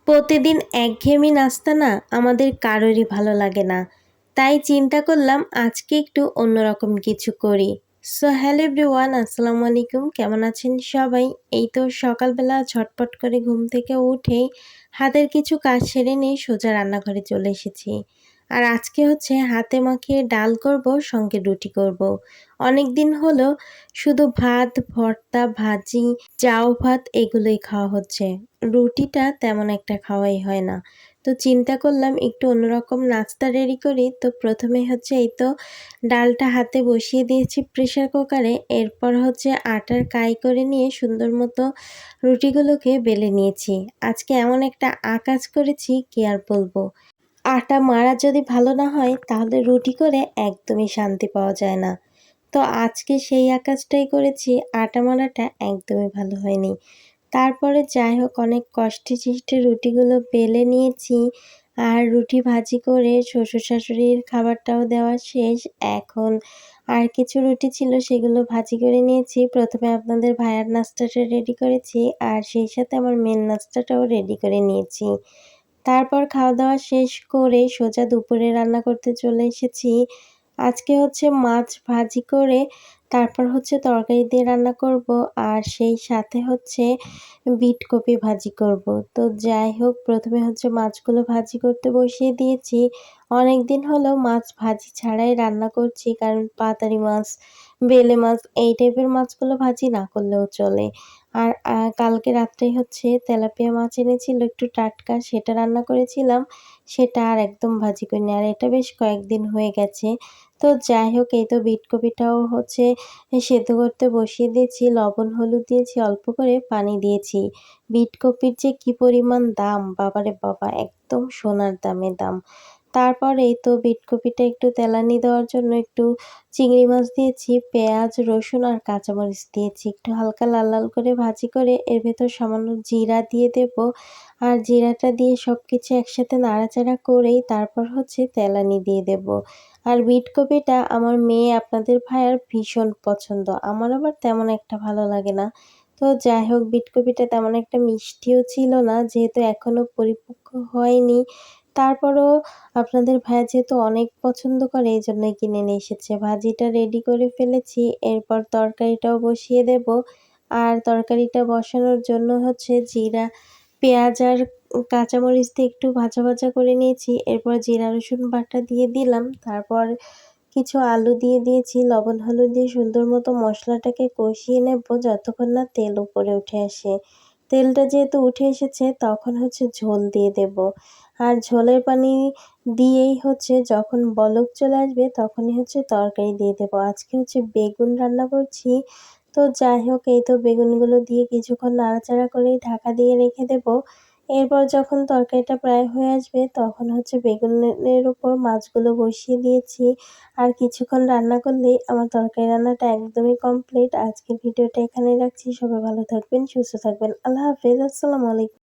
প্রতিদিন একঘেয়েমি নাস্তা না আমাদের কারোরই ভালো লাগে না। তাই চিন্তা করলাম আজকে একটু অন্যরকম কিছু করি। সো হ্যালো এভরিওয়ান, আসসালামু আলাইকুম। কেমন আছেন সবাই? এই তো সকালবেলা ঝটপট করে ঘুম থেকে উঠেই হাতের কিছু কাজ সেরে নিয়ে সোজা রান্নাঘরে চলে এসেছি। আর আজকে হচ্ছে হাতে মাখিয়ে ডাল করব, সঙ্গে রুটি করব। অনেক দিন হলো শুধু ভাত, ভর্তা, ভাজি, চাউ ভাত এগুলোই খাওয়া হচ্ছে। রুটিটা তেমন একটা খাওয়াই হয় না। তো চিন্তা করলাম একটু অন্যরকম নাস্তা রেডি করি। তো প্রথমে হচ্ছে এই তো ডালটা হাতে বসিয়ে দিয়েছি প্রেসার কুকারে। এরপর হচ্ছে আটার কাই করে নিয়ে সুন্দর মতো রুটিগুলোকে বেলে নিয়েছি। আজকে এমন একটা আকাজ করেছি কি আর বলবো। আটা মাড়া যদি ভালো না হয় তাহলে রুটি করে একদমই শান্তি পাওয়া যায় না। তো আজকে সেই আকাজটাই করেছি, আটা মাড়াটা একদমই ভালো হয়নি। তারপরে যাই হোক অনেক কষ্টে সৃষ্টে রুটিগুলো বেলে নিয়েছি। আর রুটি ভাজি করে শ্বশুর শাশুড়ির খাবারটাও দেওয়া শেষ। এখন আর কিছু রুটি ছিল সেগুলো ভাজি করে নিয়েছি। প্রথমে আপনাদের ভাইয়ার নাস্তাটা রেডি করেছি আর সেই সাথে আমার মেন নাস্তাটাও রেডি করে নিয়েছি। তারপর খাওয়া দাওয়া শেষ করে সোজা দুপুরে রান্না করতে চলে এসেছি। আজকে হচ্ছে মাছ ভাজি করে তারপর হচ্ছে তরকারি দিয়ে রান্না করব, আর সেই সাথে হচ্ছে বিটকপি ভাজি করব। তো যাই হোক প্রথমে হচ্ছে মাছগুলো ভাজি করতে বসিয়ে দিয়েছি। অনেক দিন হলো মাছ ভাজি ছাড়াই রান্না করছি, কারণ পাতারি মাছ, বেলে মাছ এই টাইপের মাছগুলো ভাজি না করলেও চলে। আর কালকে রাত্রেই হচ্ছে তেলাপিয়া মাছ এনেছিল একটু টাটকা, সেটা রান্না করেছিলাম। সেটা আর একদম ভাজি করিনি, আর এটা বেশ কয়েকদিন হয়ে গেছে। তো যাই হোক এই তো বিটকপিটাও হচ্ছে সেদ্ধ করতে বসিয়ে দিয়েছি, লবণ হলুদ দিয়েছি, অল্প করে পানি দিয়েছি। বিটকপির যে কি পরিমাণ দাম, বাবারে বাবা, একদম সোনার দামে দাম। তারপর এই তো বিটকপিটা একটু তেলানি দেওয়ার জন্য একটু চিংড়ি মাছ দিয়েছি, পেঁয়াজ, রসুন আর কাঁচামরিচ দিয়েছি। একটু হালকা লাল লাল করে ভাজি করে এর ভেতর সামান্য জিরা দিয়ে দেব। আর জিরাটা দিয়ে সব কিছু একসাথে নাড়াচাড়া করেই তারপর হচ্ছে তেলানি দিয়ে দেব। আর বিটকপিটা আমার মেয়ে আপনাদের ভাইয়ার ভীষণ পছন্দ, আমার আবার তেমন একটা ভালো লাগে না। তো যাই হোক বিটকপিটা তেমন একটা মিষ্টিও ছিল না, যেহেতু এখনও পরিপক্ক হয়নি। তারপরও আপনাদের ভাইয়া যেহেতু অনেক পছন্দ করে এই জন্যই কিনে নিয়ে এসেছে। ভাজিটা রেডি করে ফেলেছি, এরপর তরকারিটাও বসিয়ে দেব। আর তরকারিটা বসানোর জন্য হচ্ছে জিরা, পেঁয়াজ আর কাঁচামরিচ দিয়ে একটু ভাজা ভাজা করে নিয়েছি। এরপর জিরা রসুন বাটা দিয়ে দিলাম। তারপর কিছু আলু দিয়ে দিয়েছি, লবণ হলুদ দিয়ে সুন্দর মতো মশলাটাকে কষিয়ে নেব যতক্ষণ না তেল উপরে উঠে আসে। তেলটা যেহেতু উঠে এসেছে তখন হচ্ছে ঝোল দিয়ে দেব। আর ঝোলের পানি দিয়েই হচ্ছে যখন বলক চলে আসবে তখনই হচ্ছে তরকারি দিয়ে দেব। আজকে হচ্ছে বেগুন রান্না করছি। তো যাই হোক এই তো বেগুনগুলো দিয়ে কিছুক্ষণ নাড়াচাড়া করে ঢাকা দিয়ে রেখে দেব। এরপর যখন তরকারিটা প্রায় হয়ে আসবে তখন হচ্ছে বেগুনের উপর মাছগুলো বসিয়ে দিয়েছি। আর কিছুক্ষণ রান্না করলেই আমার তরকারি রান্নাটা একদমই কমপ্লিট। আজকের ভিডিওটা এখানেই রাখছি। সবাই ভালো থাকবেন, সুস্থ থাকবেন। আল্লাহ হাফেজ। আসসালামু আলাইকুম।